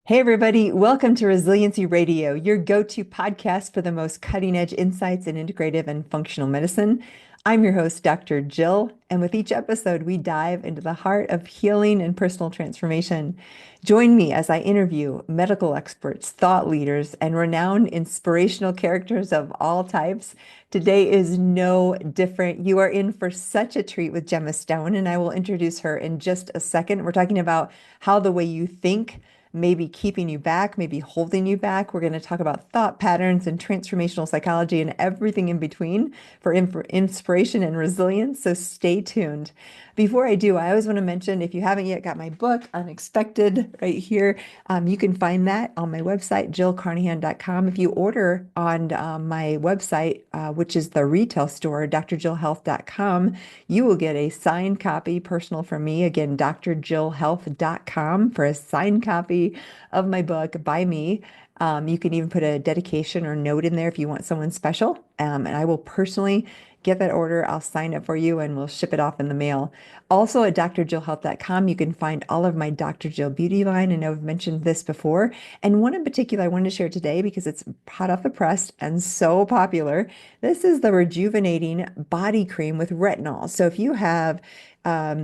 Hey, everybody. Welcome to Resiliency Radio, your go-to podcast for the most cutting-edge insights in integrative and functional medicine. I'm your host, Dr. Jill, and with each episode, we dive into the heart of healing and personal transformation. Join me as I interview medical experts, thought leaders, and renowned inspirational characters of all types. Today is no different. You are in for such a treat with Gemma Stone, and I will introduce her in just a second. We're talking about how the way you think maybe keeping you back, maybe holding you back. We're going to talk about thought patterns and transformational psychology and everything in between for inspiration and resilience. So stay tuned. Before I do, I always want to mention if you haven't yet got my book, Unexpected, right here, you can find that on my website, jillcarnahan.com. If you order on my website, which is the retail store, drjillhealth.com, you will get a signed copy, personal from me, again, drjillhealth.com, for a signed copy of my book by me. You can even put a dedication or note in there if you want someone special. And I will personally get that order. I'll sign it for you and we'll ship it off in the mail. Also at drjillhealth.com, you can find all of my Dr. Jill beauty line. I know I've mentioned this before. And one in particular I wanted to share today because it's hot off the press and so popular. This is the rejuvenating body cream with retinol. So if you have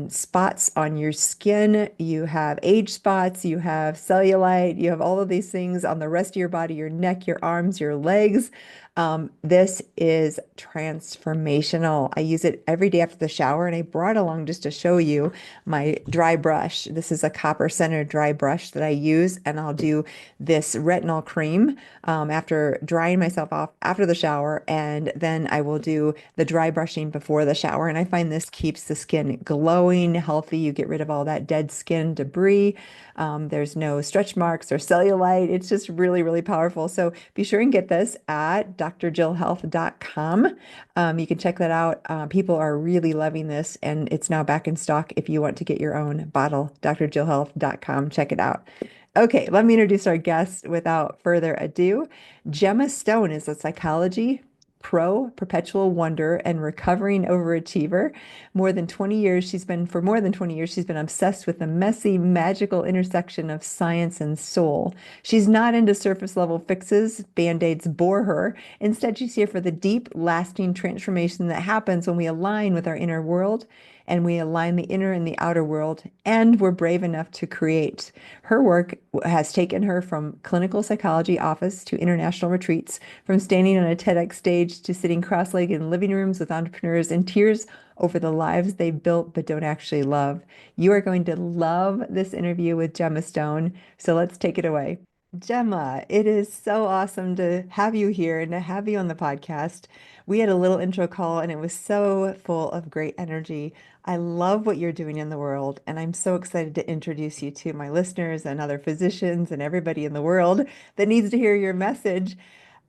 spots on your skin, you have age spots, you have cellulite, you have all of these things on the rest of your body, your neck, your arms, your legs. This is transformational. I use it every day after the shower, and I brought along just to show you my dry brush. This is a copper center dry brush that I use, and I'll do this retinol cream after drying myself off after the shower, and then I will do the dry brushing before the shower. And I find this keeps the skin glowing, healthy. You get rid of all that dead skin debris. There's no stretch marks or cellulite. It's just really, really powerful. So be sure and get this at drjillhealth.com. You can check that out. People are really loving this, and it's now back in stock if you want to get your own bottle. drjillhealth.com. Check it out. Okay, let me introduce our guest without further ado. Gemma Stone is a psychology pro, perpetual wonder, and recovering overachiever. For more than 20 years, she's been obsessed with the messy, magical intersection of science and soul. She's not into surface level fixes. Band-aids bore her. Instead, she's here for the deep, lasting transformation that happens when we align with our inner world and we align the inner and the outer world, and we're brave enough to create. Her work has taken her from clinical psychology office to international retreats, from standing on a TEDx stage to sitting cross-legged in living rooms with entrepreneurs in tears over the lives they built but don't actually love. You are going to love this interview with Gemma Stone, so let's take it away. Gemma, it is so awesome to have you here and to have you on the podcast. We had a little intro call and it was so full of great energy. I love what you're doing in the world, and I'm so excited to introduce you to my listeners and other physicians and everybody in the world that needs to hear your message.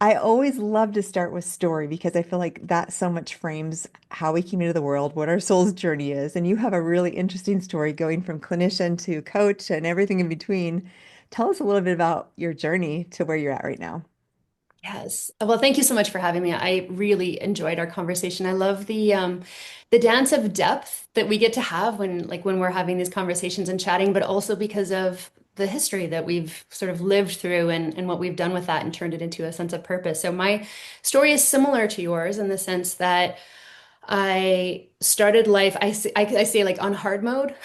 I always love to start with story because I feel like that so much frames how we came into the world, what our soul's journey is. And you have a really interesting story going from clinician to coach and everything in between. Tell us a little bit about your journey to where you're at right now. Yes. Well, thank you so much for having me. I really enjoyed our conversation. I love the dance of depth that we get to have when we're having these conversations and chatting, but also because of the history that we've sort of lived through and what we've done with that and turned it into a sense of purpose. So my story is similar to yours in the sense that I started life, I say like on hard mode.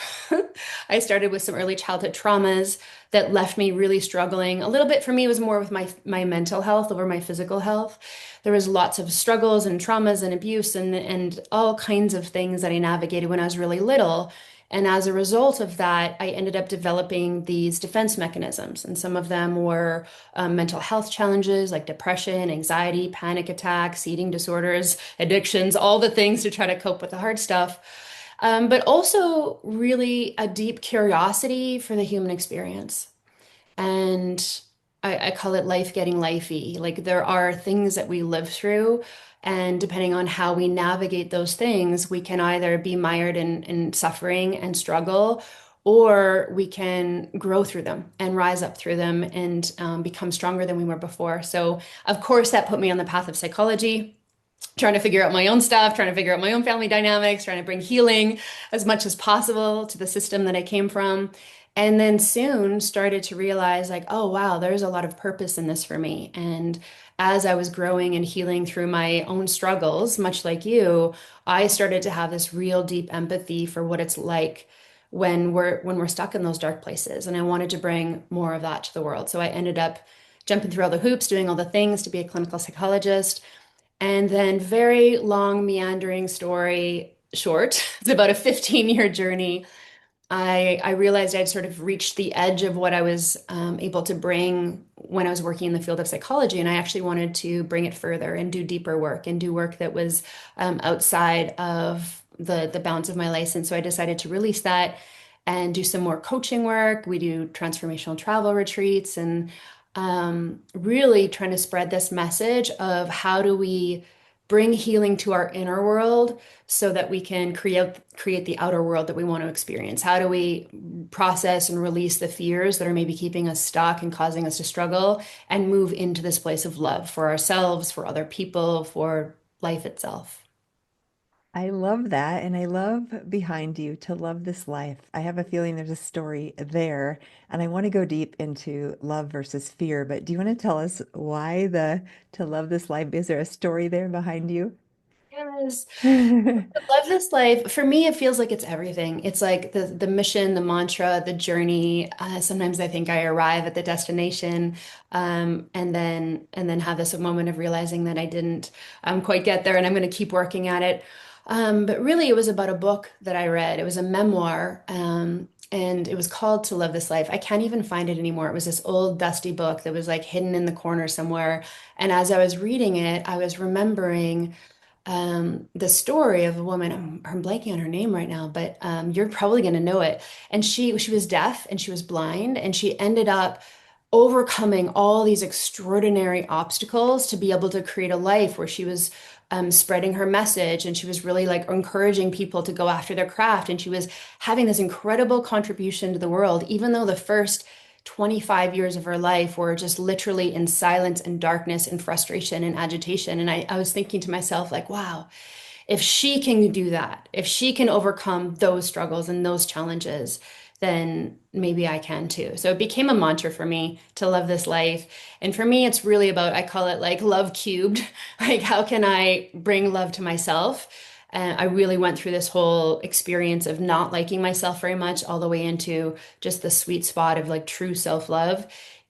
I started with some early childhood traumas that left me really struggling. A little bit for me was more with my mental health over my physical health. There was lots of struggles and traumas and abuse and all kinds of things that I navigated when I was really little. And as a result of that, I ended up developing these defense mechanisms. And some of them were mental health challenges like depression, anxiety, panic attacks, eating disorders, addictions, all the things to try to cope with the hard stuff. But also really a deep curiosity for the human experience. And I call it life getting lifey. Like there are things that we live through, and depending on how we navigate those things, we can either be mired in suffering and struggle, or we can grow through them and rise up through them and become stronger than we were before. So, of course, that put me on the path of psychology, trying to figure out my own stuff, trying to figure out my own family dynamics, trying to bring healing as much as possible to the system that I came from. And then soon started to realize, like, oh, wow, there's a lot of purpose in this for me. And as I was growing and healing through my own struggles, much like you, I started to have this real deep empathy for what it's like when we're stuck in those dark places. And I wanted to bring more of that to the world. So I ended up jumping through all the hoops, doing all the things to be a clinical psychologist. And then very long, meandering story short. It's about a 15-year journey. I realized I'd sort of reached the edge of what I was able to bring when I was working in the field of psychology, and I actually wanted to bring it further and do deeper work and do work that was outside of the bounds of my license. So I decided to release that and do some more coaching work. We do transformational travel retreats and really trying to spread this message of how do we bring healing to our inner world so that we can create the outer world that we want to experience. How do we process and release the fears that are maybe keeping us stuck and causing us to struggle and move into this place of love for ourselves, for other people, for life itself? I love that. And I love behind you to love this life. I have a feeling there's a story there. And I want to go deep into love versus fear. But do you want to tell us why the to love this life? Is there a story there behind you? Yes. Love this life. For me, it feels like it's everything. It's like the mission, the mantra, the journey. Sometimes I think I arrive at the destination, and then have this moment of realizing that I didn't quite get there, and I'm going to keep working at it. But really, it was about a book that I read. It was a memoir, and it was called "To Love This Life." I can't even find it anymore. It was this old dusty book that was like hidden in the corner somewhere. And as I was reading it, I was remembering the story of a woman. I'm blanking on her name right now, but you're probably going to know it. And she was deaf and she was blind, and she ended up overcoming all these extraordinary obstacles to be able to create a life where she was spreading her message, and she was really like encouraging people to go after their craft, and she was having this incredible contribution to the world, even though the first 25 years of her life were just literally in silence and darkness and frustration and agitation. And I was thinking to myself, like, wow, if she can do that, if she can overcome those struggles and those challenges, then maybe I can too. So it became a mantra for me to love this life. And for me, it's really about, I call it like love cubed. Like, how can I bring love to myself? And I really went through this whole experience of not liking myself very much, all the way into just the sweet spot of like true self-love.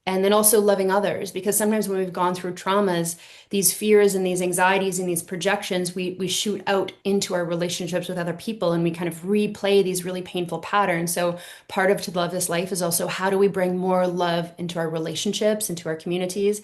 And then also loving others, because sometimes when we've gone through traumas, these fears and these anxieties and these projections, we shoot out into our relationships with other people, and we kind of replay these really painful patterns. So part of To Love This Life is also, how do we bring more love into our relationships, into our communities?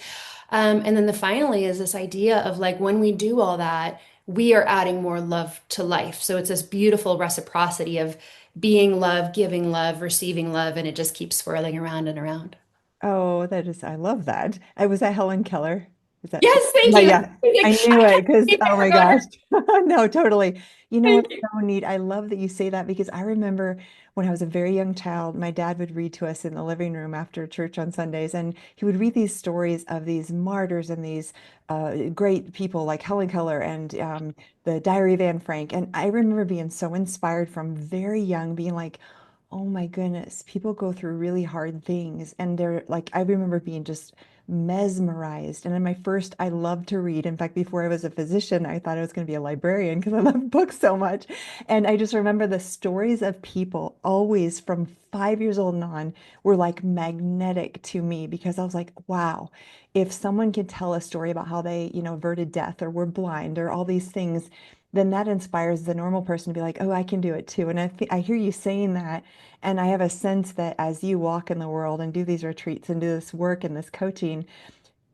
And then finally is this idea of like, when we do all that, we are adding more love to life. So it's this beautiful reciprocity of being love, giving love, receiving love, and it just keeps swirling around and around. Oh, that is, I love that. I was that Helen Keller. Is that, Yes, thank yeah, you. yeah. I knew I it can't because, believe oh I my forgot her. gosh. No, totally. You know Thank what's you. so neat? I love that you say that because I remember when I was a very young child, my dad would read to us in the living room after church on Sundays, and he would read these stories of these martyrs and these great people like Helen Keller and the Diary of Anne Frank. And I remember being so inspired from very young, being like, oh my goodness, people go through really hard things. And they're like, I remember being just mesmerized. And in my first, I love to read. In fact, before I was a physician, I thought I was going to be a librarian because I love books so much. And I just remember the stories of people always from 5 years old and on were like magnetic to me because I was like, wow, if someone could tell a story about how they, averted death or were blind or all these things, then that inspires the normal person to be like, oh, I can do it too. And I hear you saying that. And I have a sense that as you walk in the world and do these retreats and do this work and this coaching,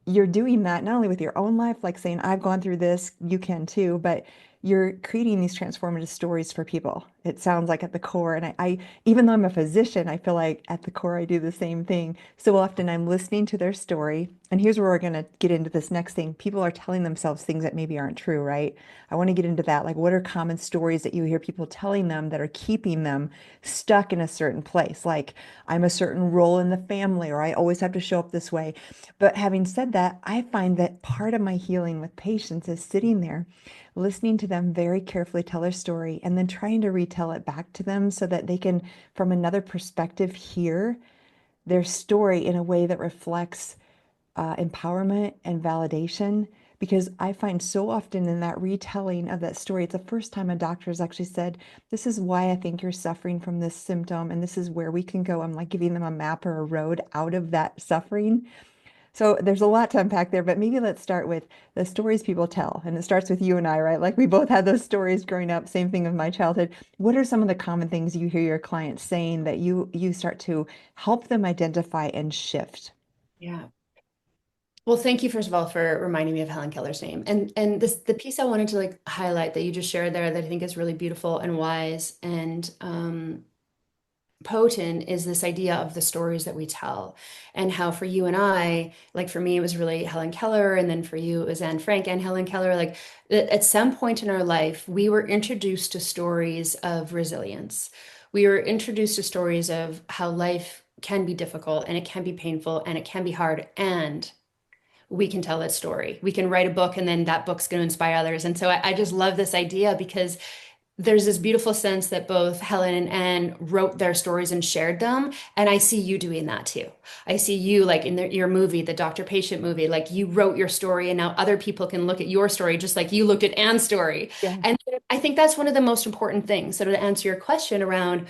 you're doing that not only with your own life, like saying, I've gone through this, you can too, but you're creating these transformative stories for people. It sounds like at the core. And even though I'm a physician, I feel like at the core, I do the same thing. So often I'm listening to their story. And here's where we're going to get into this next thing. People are telling themselves things that maybe aren't true, right? I want to get into that. Like, what are common stories that you hear people telling them that are keeping them stuck in a certain place? Like, I'm a certain role in the family, or I always have to show up this way. But having said that, I find that part of my healing with patients is sitting there listening to them very carefully tell their story and then trying to retell it back to them so that they can, from another perspective, hear their story in a way that reflects empowerment and validation. Because I find so often in that retelling of that story, it's the first time a doctor has actually said, this is why I think you're suffering from this symptom, and this is where we can go. I'm like giving them a map or a road out of that suffering. So there's a lot to unpack there, but maybe let's start with the stories people tell. And it starts with you and I, right? Like we both had those stories growing up, same thing of my childhood. What are some of the common things you hear your clients saying that you start to help them identify and shift? Yeah. Well, thank you first of all for reminding me of Helen Keller's name. And this the piece I wanted to like highlight that you just shared there that I think is really beautiful and wise and potent is this idea of the stories that we tell and how for you and I, like for me, it was really Helen Keller, and then for you, it was Anne Frank and Helen Keller. Like at some point in our life, we were introduced to stories of resilience. We were introduced to stories of how life can be difficult and it can be painful and it can be hard. And we can tell that story. We can write a book and then that book's going to inspire others. And so I just love this idea because there's this beautiful sense that both Helen and Anne wrote their stories and shared them. And I see you doing that too. I see you like in your movie, the Doctor Patient movie, like you wrote your story and now other people can look at your story just like you looked at Anne's story. Yeah. And I think that's one of the most important things. So to answer your question around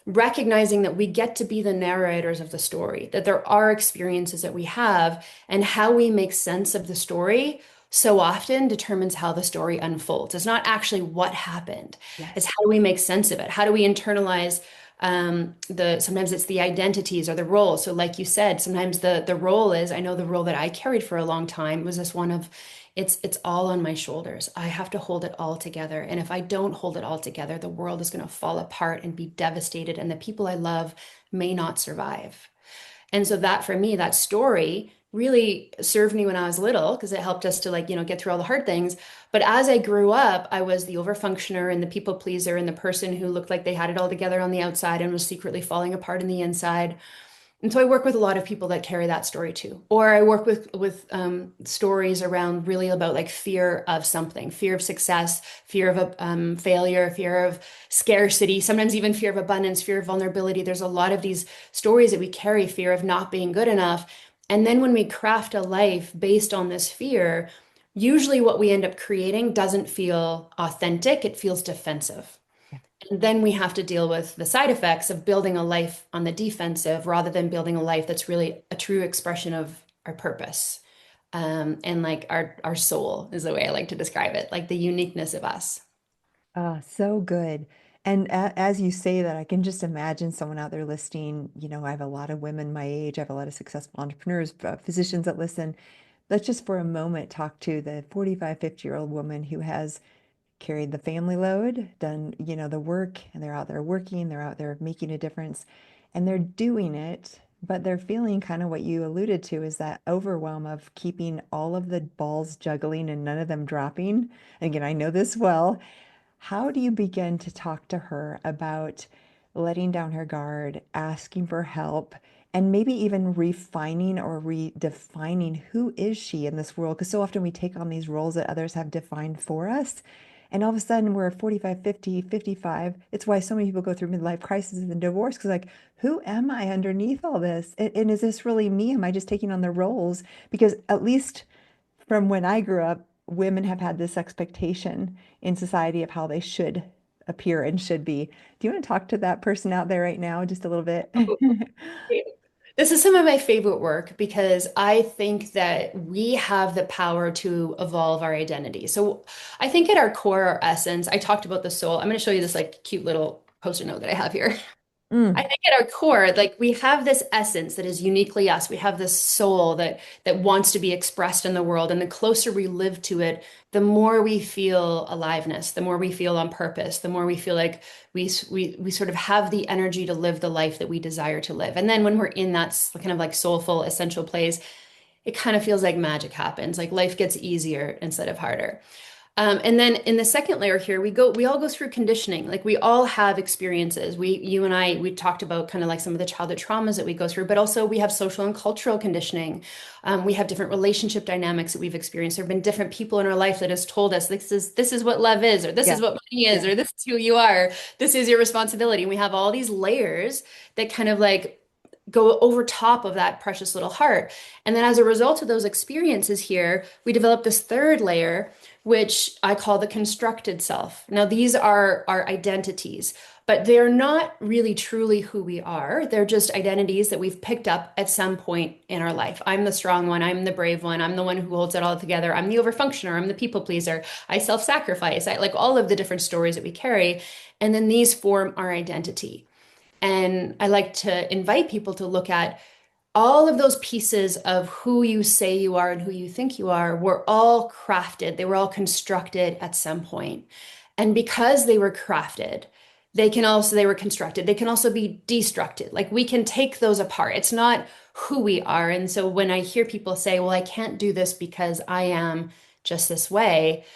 recognizing that we get to be the narrators of the story, that there are experiences that we have, and how we make sense of the story so often determines how the story unfolds. It's not actually what happened. It's Yes. how do we make sense of it? How do we internalize the sometimes it's the identities or the roles. So like you said, sometimes the role is, I know the role that I carried for a long time was this one of it's all on my shoulders. I have to hold it all together. And if I don't hold it all together, the world is going to fall apart and be devastated, and the people I love may not survive. And so that for me, that story really served me when I was little because it helped us to like, get through all the hard things. But as I grew up, I was the overfunctioner and the people pleaser and the person who looked like they had it all together on the outside and was secretly falling apart in the inside. And so I work with a lot of people that carry that story too. Or I work with stories around really about like fear of something, fear of success, fear of failure, fear of scarcity, sometimes even fear of abundance, fear of vulnerability. There's a lot of these stories that we carry, fear of not being good enough. And then when we craft a life based on this fear, usually what we end up creating doesn't feel authentic, it feels defensive. And then we have to deal with the side effects of building a life on the defensive rather than building a life that's really a true expression of our purpose. And like our soul is the way I like to describe it, like the uniqueness of us. Ah, so good. And as you say that, I can just imagine someone out there listening. I have a lot of women my age, I have a lot of successful entrepreneurs, physicians that listen. Let's just for a moment talk to the 45, 50-year-old woman who has carried the family load, done, the work, and they're out there working, they're out there making a difference, and they're doing it, but they're feeling kind of what you alluded to is that overwhelm of keeping all of the balls juggling and none of them dropping. Again, I know this well. How do you begin to talk to her about letting down her guard, asking for help, and maybe even refining or redefining who is she in this world? Because so often we take on these roles that others have defined for us. And all of a sudden we're 45, 50, 55. It's why so many people go through midlife crises and divorce because like, who am I underneath all this? And is this really me? Am I just taking on the roles? Because at least from when I grew up, women have had this expectation in society of how they should appear and should be. Do you want to talk to that person out there right now just a little bit? This is some of my favorite work because I think that we have the power to evolve our identity. So I think at our core, our essence, I talked about the soul. I'm going to show you this like cute little post-it note that I have here. I Mm, think at our core, like we have this essence that is uniquely us. We have this soul that wants to be expressed in the world. And the closer we live to it, the more we feel aliveness, the more we feel on purpose, the more we feel like we sort of have the energy to live the life that we desire to live. And then when we're in that kind of like soulful, essential place, it kind of feels like magic happens, like life gets easier instead of harder. And then in the second layer here, we all go through conditioning. Like we all have experiences. You and I, we talked about kind of like some of the childhood traumas that we go through, but also we have social and cultural conditioning. We have different relationship dynamics that we've experienced. There have been different people in our life that has told us this is what love is, or this Yeah. is what money is, Yeah. or this is who you are. This is your responsibility. And we have all these layers that kind of like go over top of that precious little heart. And then as a result of those experiences here, we develop this third layer, which I call the constructed self. Now, these are our identities, but they're not really truly who we are. They're just identities that we've picked up at some point in our life. I'm the strong one. I'm the brave one. I'm the one who holds it all together. I'm the overfunctioner. I'm the people pleaser. I self-sacrifice. I like all of the different stories that we carry. And then these form our identity. And I like to invite people to look at all of those pieces of who you say you are and who you think you are were all crafted. They were all constructed at some point. And because they were crafted, they were constructed. They can also be destructed. Like we can take those apart. It's not who we are. And so when I hear people say, well, I can't do this because I am just this way,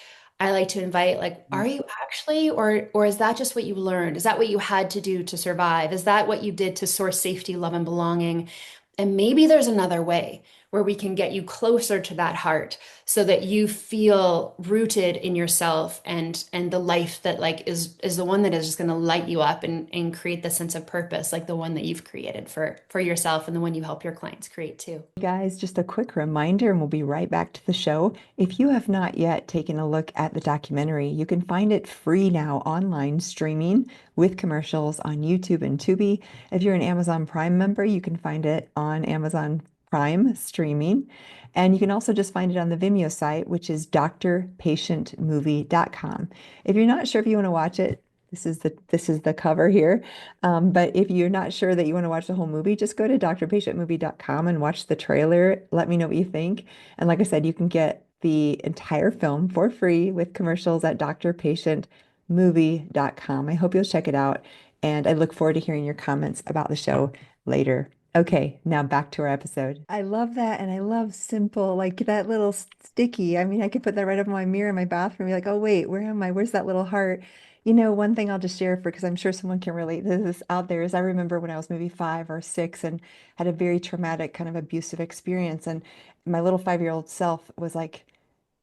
I like to invite, like, are you actually, or is that just what you learned? Is that what you had to do to survive? Is that what you did to source safety, love, and belonging? And maybe there's another way where we can get you closer to that heart so that you feel rooted in yourself and the life that like is the one that is just going to light you up and create the sense of purpose, like the one that you've created for yourself and the one you help your clients create too. Guys, just a quick reminder, and we'll be right back to the show. If you have not yet taken a look at the documentary, you can find it free now online streaming with commercials on YouTube and Tubi. If you're an Amazon Prime member, you can find it on Amazon Prime streaming. And you can also just find it on the Vimeo site, which is drpatientmovie.com. If you're not sure if you want to watch it, this is the cover here. But if you're not sure that you want to watch the whole movie, just go to drpatientmovie.com and watch the trailer. Let me know what you think. And like I said, you can get the entire film for free with commercials at drpatientmovie.com. I hope you'll check it out. And I look forward to hearing your comments about the show later. Okay, now back to our episode. I love that. And I love simple, like that little sticky. I mean, I could put that right up in my mirror in my bathroom and be like, oh, wait, where am I? Where's that little heart? One thing I'll just share for because I'm sure someone can relate to this out there is I remember when I was maybe 5 or 6 and had a very traumatic kind of abusive experience. And my little 5-year-old self was like,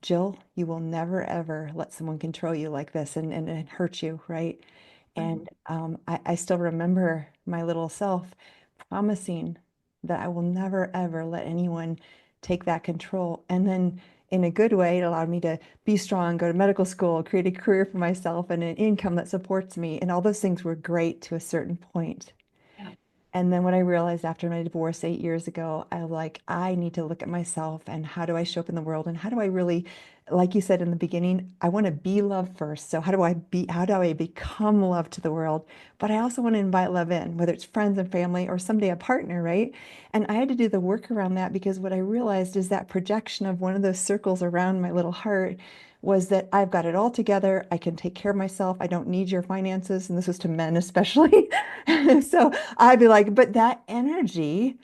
Jill, you will never ever let someone control you like this and hurt you, right? And I still remember my little self promising that I will never ever let anyone take that control. And then in a good way, it allowed me to be strong, go to medical school, create a career for myself and an income that supports me. And all those things were great to a certain point. Yeah. And then when I realized after my divorce 8 years ago, I was like, I need to look at myself and how do I show up in the world? And how do I really, like you said in the beginning, I want to be love first. So how do I become love to the world? But I also want to invite love in, whether it's friends and family or someday a partner, right? And I had to do the work around that because what I realized is that projection of one of those circles around my little heart was that I've got it all together. I can take care of myself. I don't need your finances. And this was to men especially. So I'd be like, but that energy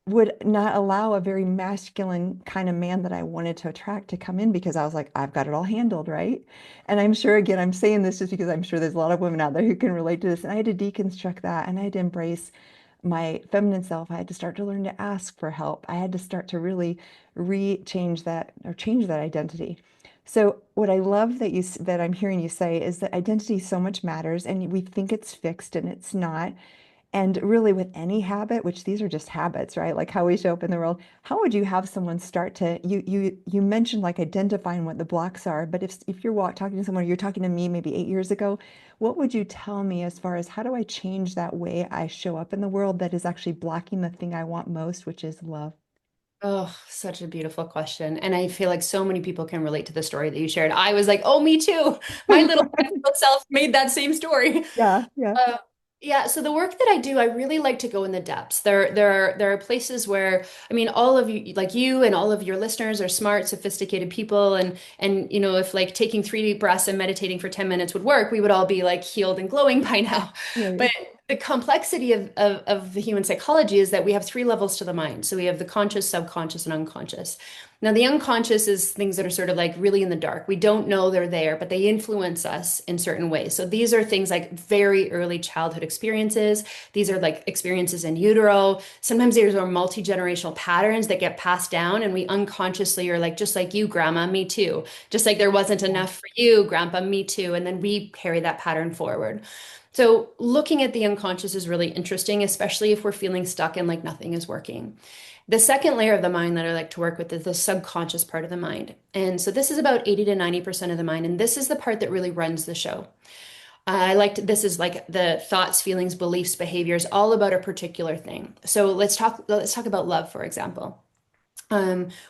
would not allow a very masculine kind of man that I wanted to attract to come in because I was like, I've got it all handled, right? And I'm sure, again, I'm saying this just because I'm sure there's a lot of women out there who can relate to this. And I had to deconstruct that and I had to embrace my feminine self. I had to start to learn to ask for help. I had to start to really change that or change that identity. So what I love that I'm hearing you say is that identity so much matters and we think it's fixed and it's not. And really, with any habit, which these are just habits, right? Like how we show up in the world, how would you have someone start to you mentioned like identifying what the blocks are, but if you're talking to someone, you're talking to me maybe 8 years ago, what would you tell me as far as how do I change that way I show up in the world that is actually blocking the thing I want most, which is love? Oh, such a beautiful question. And I feel like so many people can relate to the story that you shared. I was like, oh, me too. My little 5-year-old self made that same story. Yeah, yeah, Uh, yeah, so the work that I do, I really like to go in the depths. There are places where, I mean, all of you, like you and all of your listeners are smart, sophisticated people, and if like taking 3 deep breaths and meditating for 10 minutes would work, we would all be like healed and glowing by now. yeah, But yeah. the complexity of the human psychology is that we have three levels to the mind. So we have the conscious, subconscious, and unconscious. Now, the unconscious is things that are sort of like really in the dark. We don't know they're there, but they influence us in certain ways. So these are things like very early childhood experiences. These are like experiences in utero. Sometimes these are multi-generational patterns that get passed down, and we unconsciously are like, just like you, grandma, me too. Just like there wasn't Yeah. enough for you, grandpa, me too. And then we carry that pattern forward. So, looking at the unconscious is really interesting, especially if we're feeling stuck and like nothing is working. The second layer of the mind that I like to work with is the subconscious part of the mind. And so, this is about 80 to 90% of the mind. And this is the part that really runs the show. This is like the thoughts, feelings, beliefs, behaviors, all about a particular thing. So, let's talk about love, for example.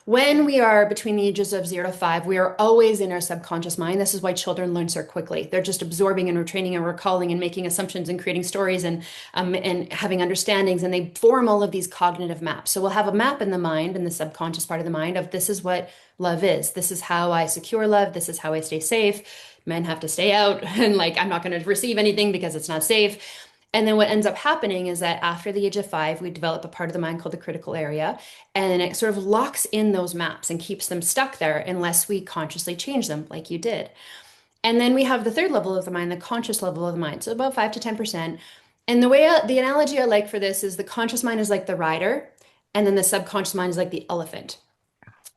When we are between the ages of 0 to 5, we are always in our subconscious mind. This is why children learn so quickly. They're just absorbing and retraining and recalling and making assumptions and creating stories and having understandings, and they form all of these cognitive maps. So we'll have a map in the mind, in the subconscious part of the mind, of this is what love is. This is how I secure love. This is how I stay safe. Men have to stay out, and like I'm not going to receive anything because it's not safe. And then what ends up happening is that after the age of 5, we develop a part of the mind called the critical area, and it sort of locks in those maps and keeps them stuck there unless we consciously change them, like you did. And then we have the third level of the mind, the conscious level of the mind, so about 5 to 10%. And the analogy I like for this is the conscious mind is like the rider, and then the subconscious mind is like the elephant.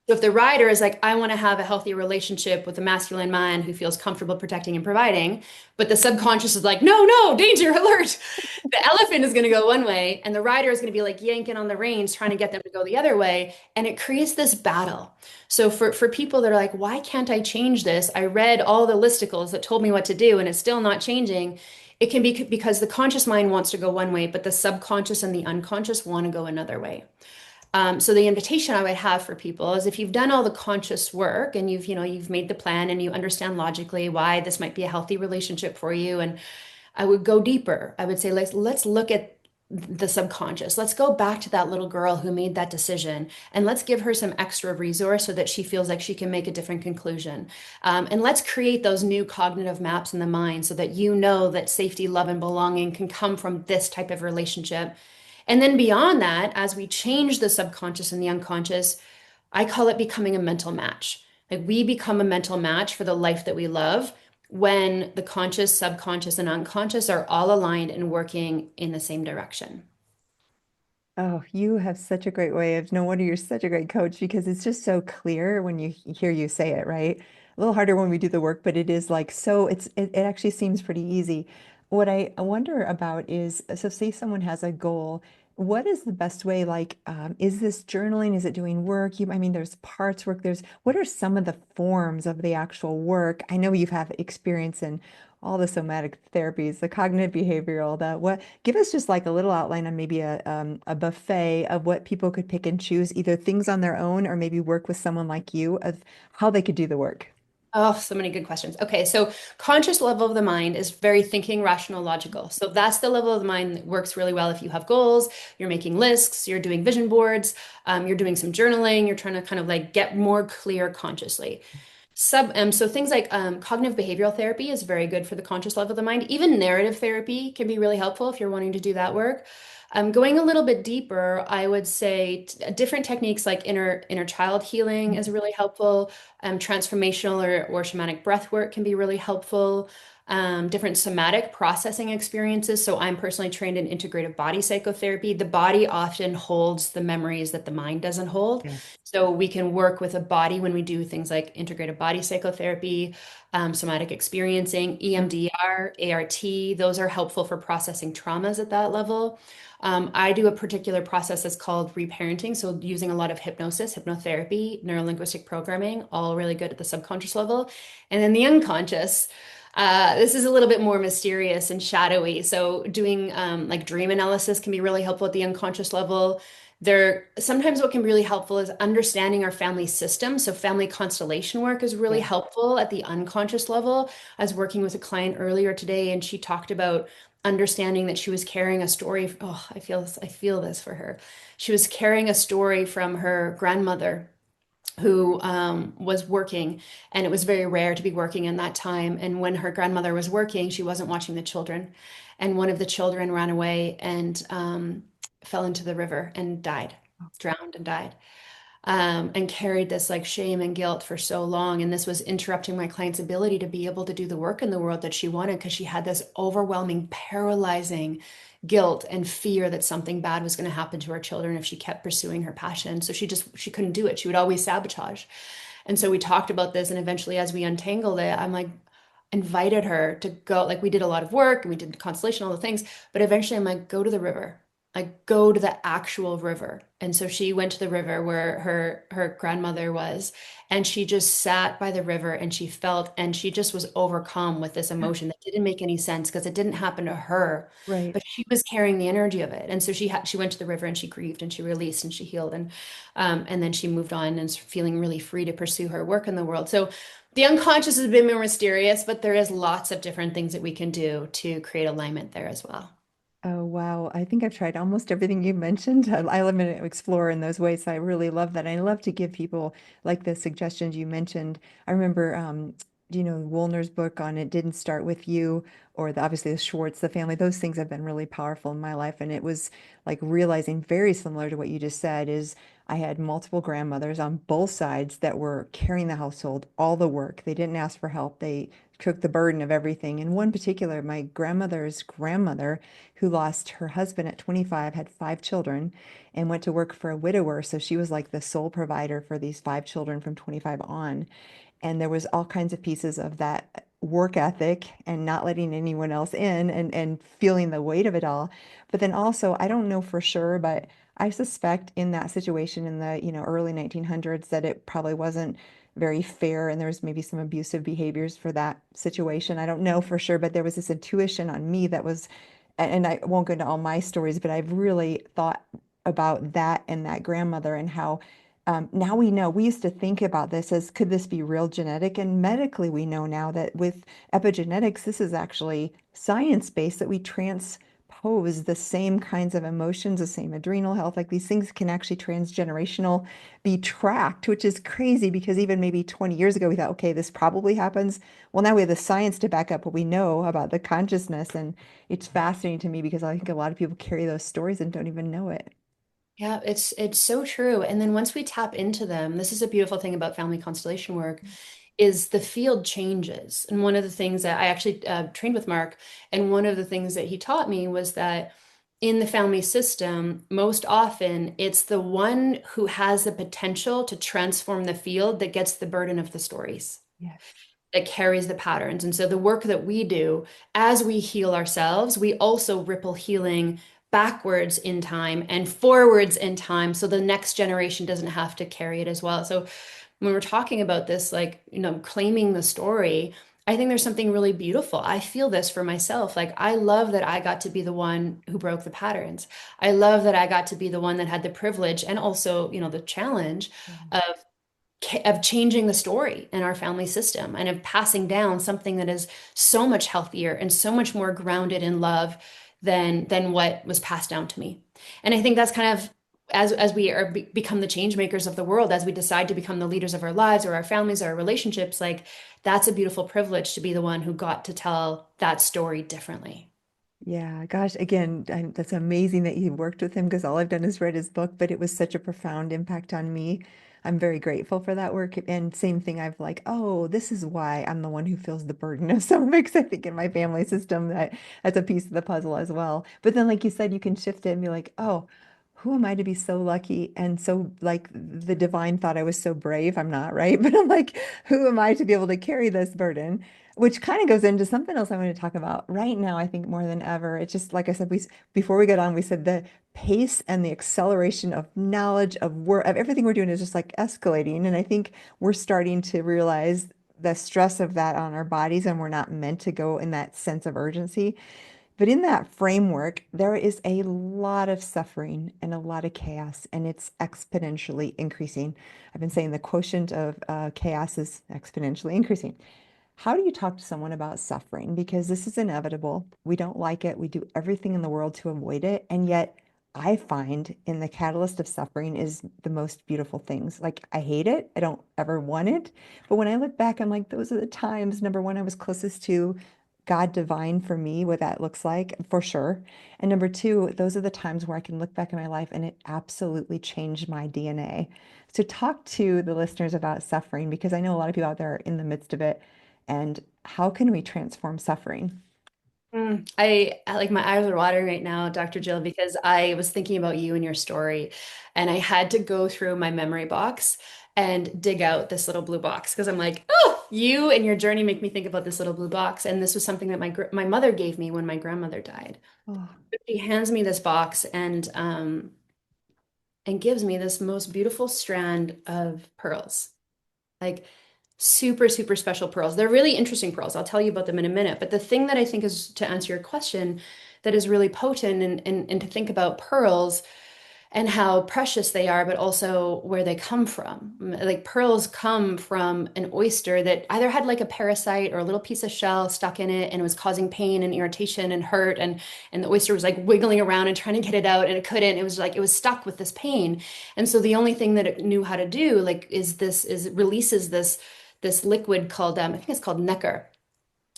So if the rider is like, I want to have a healthy relationship with a masculine man who feels comfortable protecting and providing, but the subconscious is like, no, no, danger, alert. The elephant is going to go one way, and the rider is going to be like yanking on the reins, trying to get them to go the other way. And it creates this battle. So for people that are like, why can't I change this? I read all the listicles that told me what to do, and it's still not changing. It can be because the conscious mind wants to go one way, but the subconscious and the unconscious want to go another way. So the invitation I would have for people is if you've done all the conscious work and you've made the plan and you understand logically why this might be a healthy relationship for you, and I would go deeper. I would say let's look at the subconscious. Let's go back to that little girl who made that decision, and let's give her some extra resource so that she feels like she can make a different conclusion. And let's create those new cognitive maps in the mind so that you know that safety, love, and belonging can come from this type of relationship. And then beyond that, as we change the subconscious and the unconscious, I call it becoming a mental match. Like we become a mental match for the life that we love when the conscious, subconscious, and unconscious are all aligned and working in the same direction. Oh, you have such a great way of, no wonder you're such a great coach because it's just so clear when you hear you say it, right? A little harder when we do the work, but it is like so it actually seems pretty easy. What I wonder about is, so say someone has a goal, what is the best way? Like, is this journaling? Is it doing work? I mean, there's parts work. What are some of the forms of the actual work? I know you have experience in all the somatic therapies, the cognitive behavioral, the what, give us just like a little outline on maybe a buffet of what people could pick and choose, either things on their own or maybe work with someone like you of how they could do the work. Oh, so many good questions. Okay, so conscious level of the mind is very thinking, rational, logical. So that's the level of the mind that works really well if you have goals, you're making lists, you're doing vision boards, you're doing some journaling, you're trying to kind of like get more clear consciously. So things like cognitive behavioral therapy is very good for the conscious level of the mind. Even narrative therapy can be really helpful if you're wanting to do that work. Going a little bit deeper, I would say different techniques like inner child healing is really helpful. Transformational or shamanic breath work can be really helpful. Different somatic processing experiences. So I'm personally trained in integrative body psychotherapy. The body often holds the memories that the mind doesn't hold. Yes. So we can work with a body when we do things like integrative body psychotherapy, somatic experiencing, EMDR, ART. Those are helpful for processing traumas at that level. I do a particular process that's called reparenting. So using a lot of hypnosis, hypnotherapy, neurolinguistic programming, all really good at the subconscious level. And then the unconscious. This is a little bit more mysterious and shadowy. So doing like dream analysis can be really helpful at the unconscious level. There sometimes what can be really helpful is understanding our family system. So family constellation work is really Yeah. helpful at the unconscious level. I was working with a client earlier today, and she talked about understanding that she was carrying a story. Oh, I feel this for her. She was carrying a story from her grandmother who was working, and it was very rare to be working in that time. And when her grandmother was working, she wasn't watching the children. and one of the children ran away and fell into the river and died, drowned and died. And carried this like shame and guilt for so long. And this was interrupting my client's ability to be able to do the work in the world that she wanted because she had this overwhelming, paralyzing guilt and fear that something bad was going to happen to her children if she kept pursuing her passion. So she couldn't do it. She would always sabotage. And so we talked about this, and eventually, as we untangled it, I'm like, invited her to go. Like, we did a lot of work and we did constellation, all the things, but eventually I'm like, go to the river. Like, go to the actual river. And so she went to the river where her grandmother was, and she just sat by the river and she felt, and she just was overcome with this emotion that didn't make any sense because it didn't happen to her, Right. but she was carrying the energy of it. And so she went to the river and she grieved and she released and she healed, and then she moved on and is feeling really free to pursue her work in the world. So the unconscious is a bit more mysterious, but there is lots of different things that we can do to create alignment there as well. Oh, wow. I think I've tried almost everything you mentioned. I love to explore in those ways. So I really love that. I love to give people like the suggestions you mentioned. I remember, Woolner's book on It Didn't Start With You, or obviously the Schwartz, the family, those things have been really powerful in my life. And it was like realizing very similar to what you just said is I had multiple grandmothers on both sides that were carrying the household, all the work. They didn't ask for help. They took the burden of everything. In one particular, my grandmother's grandmother, who lost her husband at 25, had 5 children, and went to work for a widower. So she was like the sole provider for these 5 children from 25 on. And there was all kinds of pieces of that work ethic and not letting anyone else in and feeling the weight of it all. But then also, I don't know for sure, but I suspect in that situation in the, early 1900s that it probably wasn't very fair and there was maybe some abusive behaviors for that situation. I don't know for sure, but there was this intuition on me that was, and I won't go into all my stories, but I've really thought about that and that grandmother and how now we know, we used to think about this as could this be real genetic? And medically, we know now that with epigenetics, this is actually science-based, that we transpose the same kinds of emotions, the same adrenal health, like these things can actually transgenerational be tracked, which is crazy because even maybe 20 years ago, we thought, okay, this probably happens. Well, now we have the science to back up what we know about the consciousness. And it's fascinating to me because I think a lot of people carry those stories and don't even know it. Yeah, it's so true. And then once we tap into them, this is a beautiful thing about family constellation work, is the field changes. And one of the things that I actually trained with Mark, and one of the things that he taught me was that in the family system, most often it's the one who has the potential to transform the field that gets the burden of the stories, Yes. that carries the patterns. And so the work that we do as we heal ourselves, we also ripple healing backwards in time and forwards in time so the next generation doesn't have to carry it as well. So when we're talking about this, like, claiming the story, I think there's something really beautiful. I feel this for myself. Like, I love that I got to be the one who broke the patterns. I love that I got to be the one that had the privilege and also, the challenge Yeah. of changing the story in our family system and of passing down something that is so much healthier and so much more grounded in love than what was passed down to me. And I think that's kind of as we become the change makers of the world, as we decide to become the leaders of our lives or our families or our relationships, like, that's a beautiful privilege to be the one who got to tell that story differently. Yeah, gosh, again, that's amazing that you worked with him because all I've done is read his book, but it was such a profound impact on me. I'm very grateful for that work. And same thing, I've like, oh, this is why I'm the one who feels the burden of some mix, I think, in my family system. That's a piece of the puzzle as well. But then, like you said, you can shift it and be like, oh, who am I to be so lucky? And so, like, the divine thought I was so brave. I'm not, right? But I'm like, who am I to be able to carry this burden? Which kind of goes into something else I want to talk about right now. I think more than ever, it's just like I said, before we got on, we said the pace and the acceleration of knowledge of work of everything we're doing is just like escalating. And I think we're starting to realize the stress of that on our bodies, and we're not meant to go in that sense of urgency. But in that framework, there is a lot of suffering and a lot of chaos, and it's exponentially increasing. I've been saying the quotient of chaos is exponentially increasing. How do you talk to someone about suffering? Because this is inevitable. We don't like it. We do everything in the world to avoid it. And yet, I find in the catalyst of suffering is the most beautiful things. Like, I hate it. I don't ever want it. But when I look back, I'm like, those are the times, number one, I was closest to God divine for me, what that looks like, for sure. And number two, those are the times where I can look back in my life and it absolutely changed my DNA. So talk to the listeners about suffering because I know a lot of people out there are in the midst of it. And how can we transform suffering? I like my eyes are watering right now, Dr. Jill, because I was thinking about you and your story, and I had to go through my memory box and dig out this little blue box because I'm like, oh, you and your journey make me think about this little blue box. And this was something that my mother gave me when my grandmother died. Oh, She hands me this box and gives me this most beautiful strand of pearls. Like super, super special pearls. They're really interesting pearls. I'll tell you about them in a minute. But the thing that I think is to answer your question that is really potent and to think about pearls and how precious they are, but also where they come from. Like pearls come from an oyster that either had like a parasite or a little piece of shell stuck in it and it was causing pain and irritation and hurt and the oyster was like wiggling around and trying to get it out and it couldn't. It was like it was stuck with this pain. And so the only thing that it knew how to do like is releases this liquid called I think it's called nectar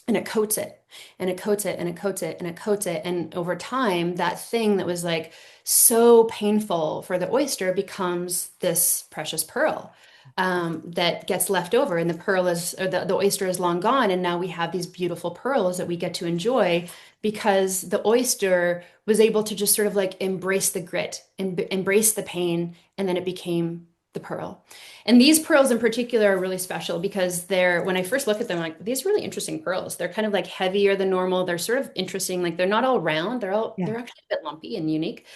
and it coats it and it coats it and it coats it and it coats it. And over time, that thing that was like so painful for the oyster becomes this precious pearl that gets left over. And the pearl is, or the oyster is long gone. And now we have these beautiful pearls that we get to enjoy because the oyster was able to just sort of like embrace the grit and embrace the pain. And then it became the pearl. And these pearls in particular are really special because they're, when I first look at them, like these really interesting pearls. They're kind of like heavier than normal. They're sort of interesting. Like they're not all round. yeah. They're actually a bit lumpy and unique.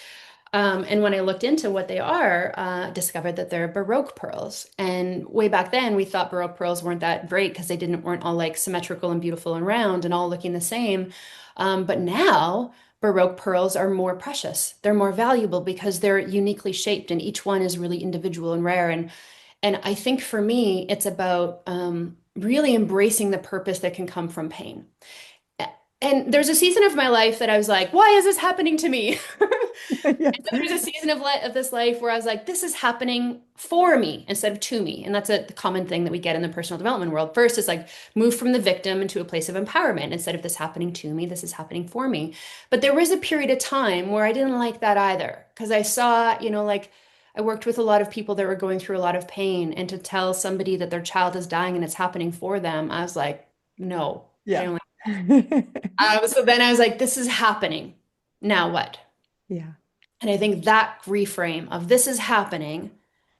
And when I looked into what they are, discovered that they're Baroque pearls. And way back then, we thought Baroque pearls weren't that great because weren't all like symmetrical and beautiful and round and all looking the same. But now, Baroque pearls are more precious. They're more valuable because they're uniquely shaped, and each one is really individual and rare. And I think for me, it's about really embracing the purpose that can come from pain. And there's a season of my life that I was like, why is this happening to me? Yes. And then there's a season of this life where I was like, this is happening for me instead of to me. And that's the common thing that we get in the personal development world. First, it's like move from the victim into a place of empowerment. Instead of this happening to me, this is happening for me. But there was a period of time where I didn't like that either because I saw, like I worked with a lot of people that were going through a lot of pain. And to tell somebody that their child is dying and it's happening for them, I was like, no, I Yeah. don't like. So then I was like, this is happening. Now what? Yeah. And I think that reframe of this is happening,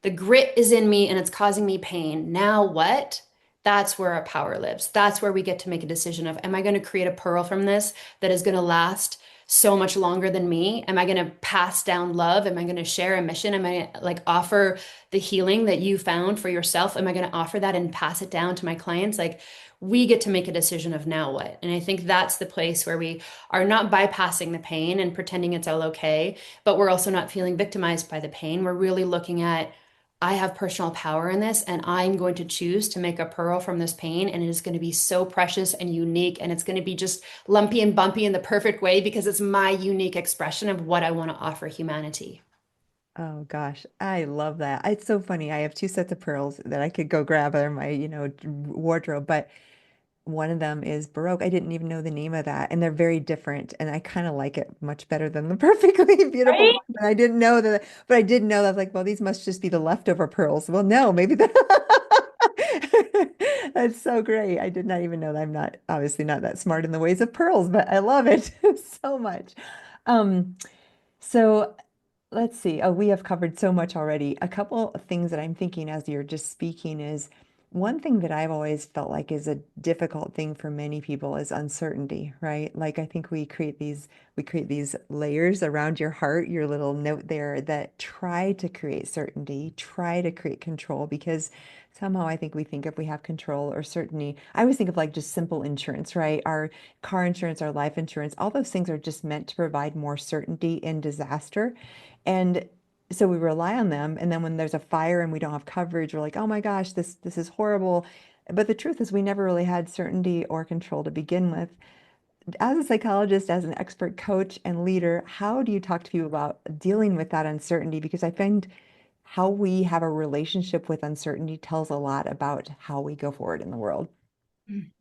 the grit is in me and it's causing me pain. Now what? That's where our power lives. That's where we get to make a decision of, am I going to create a pearl from this that is going to last so much longer than me? Am I going to pass down love? Am I going to share a mission? Am I going to like offer the healing that you found for yourself? Am I going to offer that and pass it down to my clients? Like we get to make a decision of now what? And I think that's the place where we are not bypassing the pain and pretending it's all okay, but we're also not feeling victimized by the pain. We're really looking at, I have personal power in this, and I'm going to choose to make a pearl from this pain. And it is going to be so precious and unique. And it's going to be just lumpy and bumpy in the perfect way because it's my unique expression of what I want to offer humanity. Oh gosh, I love that. It's so funny. I have two sets of pearls that I could go grab out of my, wardrobe, but one of them is Baroque. I didn't even know the name of that, and they're very different. And I kind of like it much better than the perfectly beautiful Right? one. And I didn't know that, but I did know that I was like, well, these must just be the leftover pearls. Well, no, maybe the That's so great. I did not even know that I'm not obviously not that smart in the ways of pearls, but I love it so much. Um, so let's see. Oh, we have covered so much already. A couple of things that I'm thinking as you're just speaking is one thing that I've always felt like is a difficult thing for many people is uncertainty, right? Like I think we create these layers around your heart, your little note there that try to create certainty, try to create control because somehow I think we think if we have control or certainty, I always think of like just simple insurance, right? Our car insurance, our life insurance, all those things are just meant to provide more certainty in disaster. And so we rely on them. And then when there's a fire and we don't have coverage, we're like, oh my gosh, this is horrible. But the truth is we never really had certainty or control to begin with. As a psychologist, as an expert coach and leader, how do you talk to people about dealing with that uncertainty? Because I find how we have a relationship with uncertainty tells a lot about how we go forward in the world.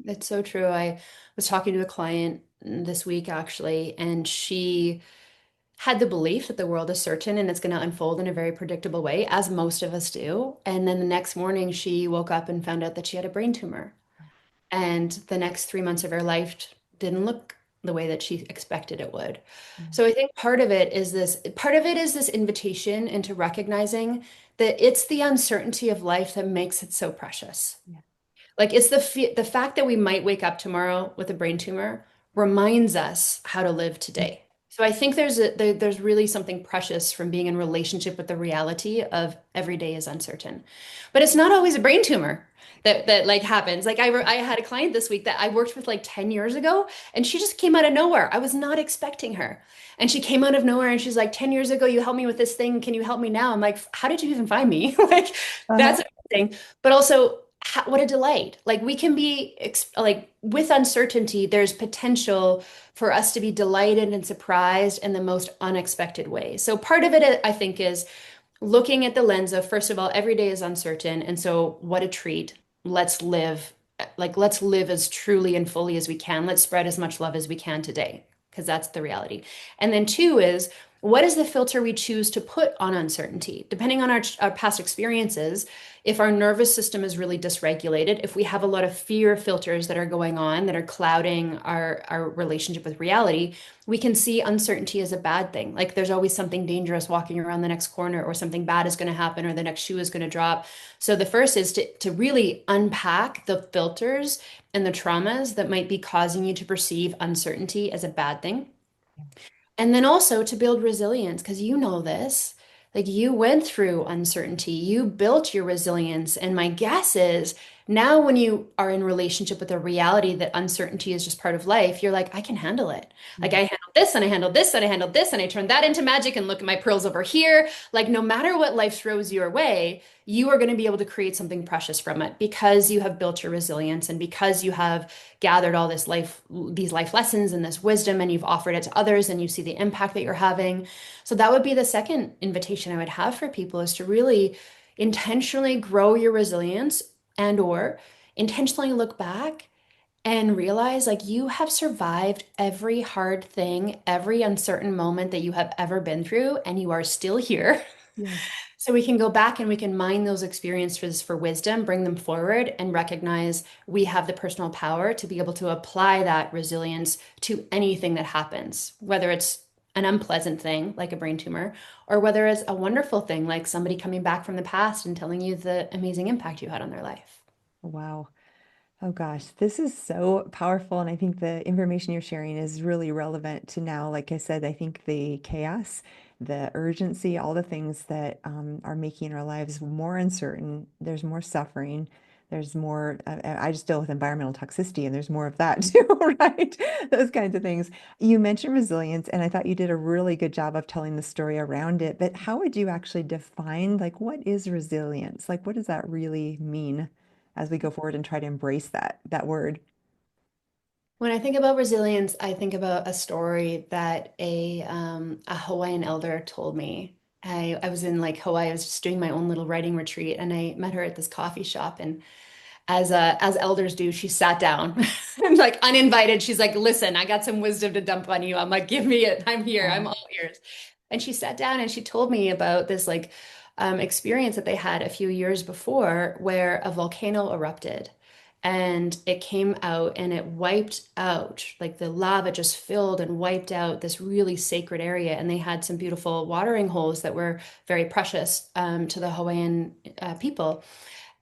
It's so true. I was talking to a client this week actually, and she had the belief that the world is certain and it's going to unfold in a very predictable way, as most of us do. And then the next morning, she woke up and found out that she had a brain tumor. And the next 3 months of her life didn't look the way that she expected it would. Yeah. So I think part of it is this invitation into recognizing that it's the uncertainty of life that makes it so precious. Yeah. Like it's the fact that we might wake up tomorrow with a brain tumor reminds us how to live today. So I think there's really something precious from being in relationship with the reality of every day is uncertain. But it's not always a brain tumor that like happens. Like I had a client this week that I worked with like 10 years ago, and she just came out of nowhere. I was not expecting her. And she came out of nowhere and she's like, 10 years ago you helped me with this thing. Can you help me now? I'm like, how did you even find me? Like Uh-huh. that's amazing. But also what a delight. Like we can be like with uncertainty, there's potential for us to be delighted and surprised in the most unexpected way. So part of it, I think, is looking at the lens of, first of all, every day is uncertain. And so what a treat. Let's live, let's live as truly and fully as we can. Let's spread as much love as we can today, because that's the reality. And then two is, what is the filter we choose to put on uncertainty? Depending on our past experiences, if our nervous system is really dysregulated, if we have a lot of fear filters that are going on that are clouding our relationship with reality, we can see uncertainty as a bad thing. Like there's always something dangerous walking around the next corner, or something bad is going to happen, or the next shoe is going to drop. So the first is to really unpack the filters and the traumas that might be causing you to perceive uncertainty as a bad thing. And then also to build resilience, because you know this, like you went through uncertainty, you built your resilience. And my guess is now when you are in relationship with a reality that uncertainty is just part of life, you're like, I can handle it. Like Yeah. I handled this and I handled this and I handled this and I turned that into magic, and look at my pearls over here. Like no matter what life throws your way, you are going to be able to create something precious from it because you have built your resilience and because you have gathered all these life lessons and this wisdom, and you've offered it to others and you see the impact that you're having. So that would be the second invitation I would have for people, is to really intentionally grow your resilience and or intentionally look back and realize like you have survived every hard thing, every uncertain moment that you have ever been through, and you are still here. Yeah. So we can go back and we can mine those experiences for wisdom, bring them forward, and recognize we have the personal power to be able to apply that resilience to anything that happens, whether it's an unpleasant thing like a brain tumor, or whether it's a wonderful thing like somebody coming back from the past and telling you the amazing impact you had on their life. Wow. Oh gosh, this is so powerful. And I think the information you're sharing is really relevant to now. Like I said, I think the chaos, the urgency, all the things that are making our lives more uncertain, there's more suffering. There's more, I just deal with environmental toxicity, and there's more of that too, right? Those kinds of things. You mentioned resilience, and I thought you did a really good job of telling the story around it. But how would you actually define, like, what is resilience? Like, what does that really mean as we go forward and try to embrace that word? When I think about resilience, I think about a story that a Hawaiian elder told me. I was in like Hawaii. I was just doing my own little writing retreat, and I met her at this coffee shop. And as elders do, she sat down and like uninvited. She's like, "Listen, I got some wisdom to dump on you." I'm like, "Give me it. I'm here. I'm Wow. all ears." And she sat down and she told me about this like experience that they had a few years before, where a volcano erupted and it came out and it wiped out, like the lava just filled and wiped out this really sacred area. And they had some beautiful watering holes that were very precious to the Hawaiian people.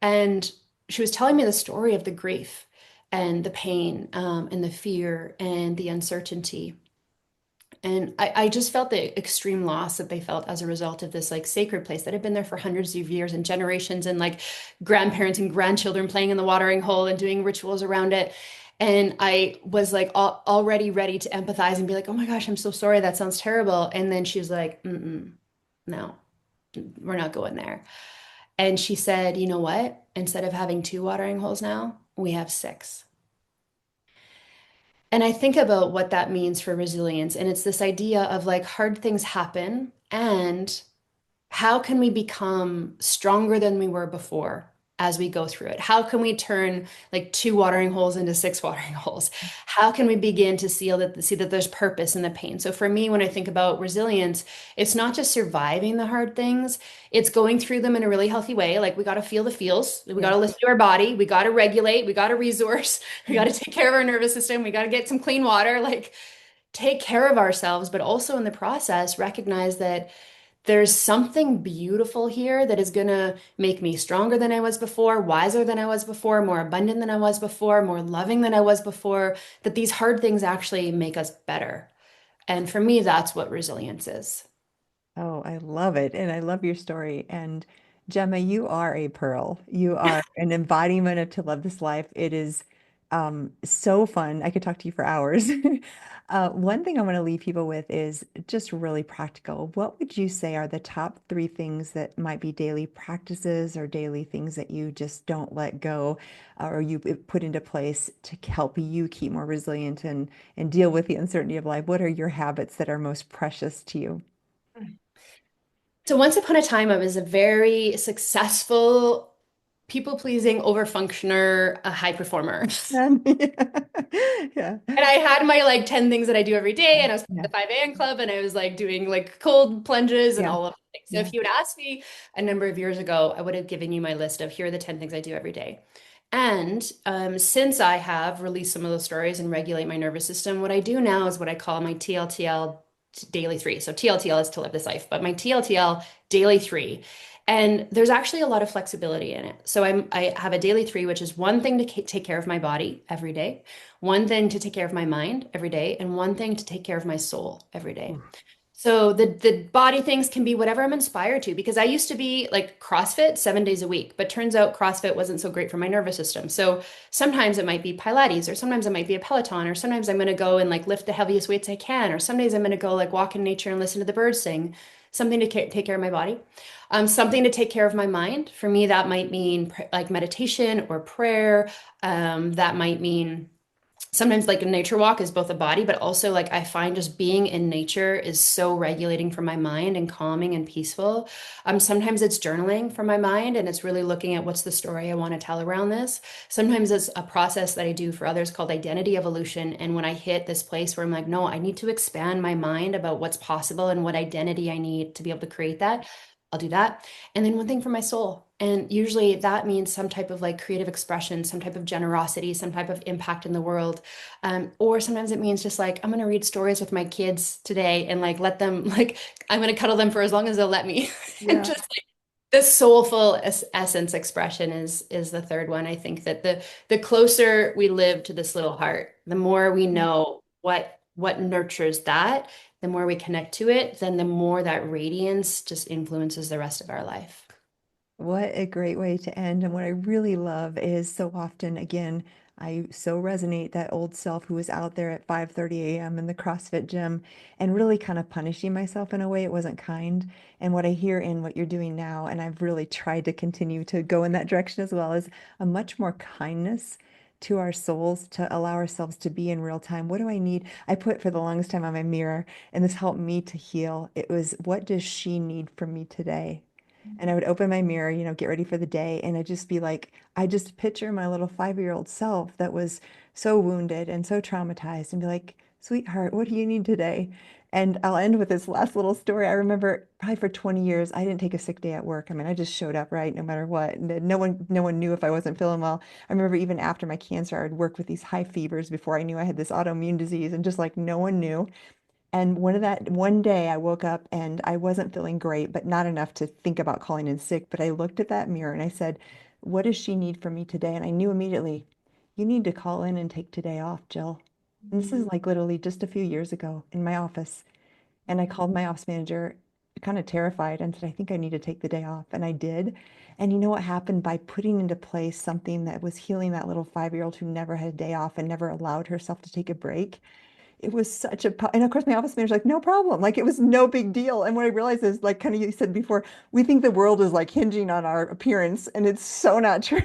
And she was telling me the story of the grief and the pain and the fear and the uncertainty. And I just felt the extreme loss that they felt as a result of this like sacred place that had been there for hundreds of years and generations, and like grandparents and grandchildren playing in the watering hole and doing rituals around it. And I was like already ready to empathize and be like, oh my gosh, I'm so sorry. That sounds terrible. And then she was like, mm-mm, no, we're not going there. And she said, you know what? Instead of having two watering holes now, we have six. And I think about what that means for resilience. And it's this idea of like hard things happen, and how can we become stronger than we were before as we go through it? How can we turn like two watering holes into six watering holes? How can we begin to see that there's purpose in the pain? So for me, when I think about resilience, it's not just surviving the hard things, it's going through them in a really healthy way. Like we got to feel the feels, we got Yeah. to listen to our body, we got to regulate, we got to resource, we got Yeah. to take care of our nervous system, we got to get some clean water, like take care of ourselves, but also in the process, recognize that there's something beautiful here that is going to make me stronger than I was before, wiser than I was before, more abundant than I was before, more loving than I was before, that these hard things actually make us better. And for me, that's what resilience is. Oh, I love it. And I love your story. And Gemma, you are a pearl. You are an embodiment of to love this life. It is so fun. I could talk to you for hours. One thing I want to leave people with is just really practical. What would you say are the top three things that might be daily practices or daily things that you just don't let go or you put into place to help you keep more resilient and deal with the uncertainty of life? What are your habits that are most precious to you? So once upon a time, I was a very successful, people-pleasing, overfunctioner, a high performer. And yeah. And I had my like 10 things that I do every day, and I was part Yeah. of the 5 a.m. club, and I was like doing like cold plunges and Yeah. all of the things. So Yeah. if you had asked me a number of years ago, I would have given you my list of here are the 10 things I do every day. And since I have released some of those stories and regulate my nervous system, what I do now is what I call my TLTL daily three. So TLTL is to live this life, but my TLTL daily three. And there's actually a lot of flexibility in it. So I have a daily three, which is one thing to take care of my body every day, one thing to take care of my mind every day, and one thing to take care of my soul every day. Oof. So the body things can be whatever I'm inspired to because I used to be like CrossFit 7 days a week, but turns out CrossFit wasn't so great for my nervous system. So sometimes it might be Pilates, or sometimes it might be a Peloton, or sometimes I'm going to go and like lift the heaviest weights I can, or some days I'm going to go like walk in nature and listen to the birds sing. Something to take care of my body, something to take care of my mind. For me, that might mean like meditation or prayer. That might mean sometimes like a nature walk is both a body, but also like I find just being in nature is so regulating for my mind and calming and peaceful. Sometimes it's journaling for my mind and it's really looking at what's the story I want to tell around this. Sometimes it's a process that I do for others called identity evolution. And when I hit this place where I'm like, no, I need to expand my mind about what's possible and what identity I need to be able to create that, I'll do that. And then one thing for my soul. And usually that means some type of like creative expression, some type of generosity, some type of impact in the world. Or sometimes it means just like, I'm going to read stories with my kids today and like let them, like, I'm going to cuddle them for as long as they'll let me. And Yeah. just like the soulful essence expression is the third one. I think that the closer we live to this little heart, the more we know what nurtures that, the more we connect to it, then the more that radiance just influences the rest of our life. What a great way to end. And what I really love is so often, again, I so resonate that old self who was out there at 5:30 a.m. in the CrossFit gym and really kind of punishing myself in a way it wasn't kind. And what I hear in what you're doing now, and I've really tried to continue to go in that direction as well, is a much more kindness to our souls to allow ourselves to be in real time. What do I need? I put for the longest time on my mirror, and this helped me to heal. It was, what does she need from me today? And I would open my mirror, get ready for the day. And I'd just be like, I just picture my little 5-year-old self that was so wounded and so traumatized and be like, sweetheart, what do you need today? And I'll end with this last little story. I remember probably for 20 years, I didn't take a sick day at work. I mean, I just showed up, right? No matter what. No one knew if I wasn't feeling well. I remember even after my cancer, I would work with these high fevers before I knew I had this autoimmune disease and just like no one knew. And one day I woke up and I wasn't feeling great, but not enough to think about calling in sick. But I looked at that mirror and I said, what does she need from me today? And I knew immediately, you need to call in and take today off, Jill. And this is like literally just a few years ago in my office. And I called my office manager, kind of terrified, and said, I think I need to take the day off. And I did. And you know what happened by putting into place something that was healing that little 5-year-old who never had a day off and never allowed herself to take a break? It was such a, and of course my office manager's like, no problem. Like it was no big deal. And what I realized is like kind of you said before, we think the world is like hinging on our appearance and it's so not true.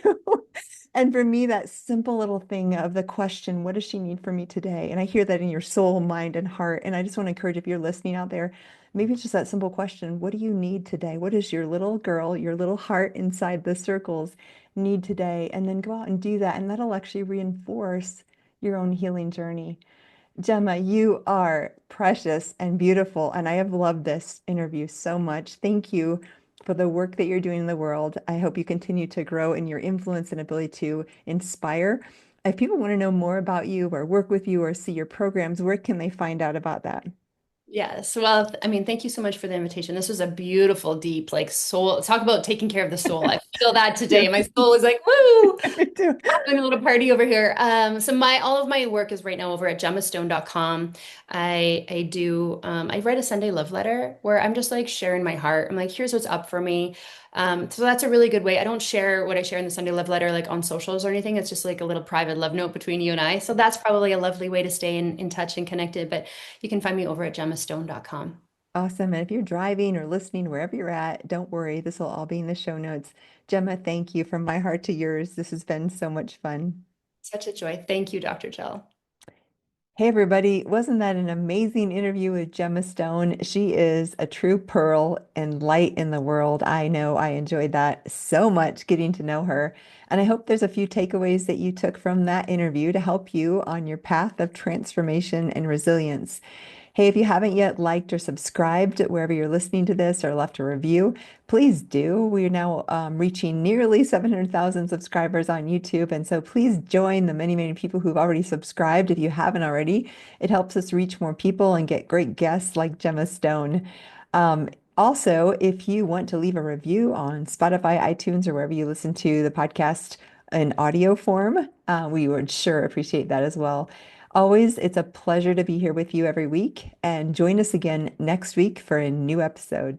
And for me, that simple little thing of the question, what does she need from me today? And I hear that in your soul, mind, and heart. And I just want to encourage if you're listening out there, maybe it's just that simple question, what do you need today? What does your little girl, your little heart inside the circles need today? And then go out and do that. And that'll actually reinforce your own healing journey. Gemma, you are precious and beautiful, and I have loved this interview so much. Thank you for the work that you're doing in the world. I hope you continue to grow in your influence and ability to inspire. If people want to know more about you or work with you or see your programs, where can they find out about that? Yes. Well, I mean, thank you so much for the invitation. This was a beautiful, deep, like soul. Talk about taking care of the soul. I feel that today. Yeah, My soul is like, woo, me too. having a little party over here. So my all of my work is right now over at gemmastone.com. I write a Sunday love letter where I'm just like sharing my heart. I'm like, here's what's up for me. So that's a really good way. I don't share what I share in the Sunday love letter like on socials or anything. It's just like a little private love note between you and I. So that's probably a lovely way to stay in touch and connected. But you can find me over at gemmastone.com. Awesome. And if you're driving or listening, wherever you're at, don't worry. This will all be in the show notes. Gemma, thank you from my heart to yours. This has been so much fun. Such a joy. Thank you, Dr. Jill. Hey, everybody. Wasn't that an amazing interview with Gemma Stone? She is a true pearl and light in the world. I know I enjoyed that so much getting to know her. And I hope there's a few takeaways that you took from that interview to help you on your path of transformation and resilience. Hey, if you haven't yet liked or subscribed wherever you're listening to this or left a review, please do. We are now reaching nearly 700,000 subscribers on YouTube. And so please join the many, many people who've already subscribed if you haven't already. It helps us reach more people and get great guests like Gemma Stone. Um, Also, if you want to leave a review on Spotify, iTunes, or wherever you listen to the podcast in audio form, we would sure appreciate that as well. Always, it's a pleasure to be here with you every week, and join us again next week for a new episode.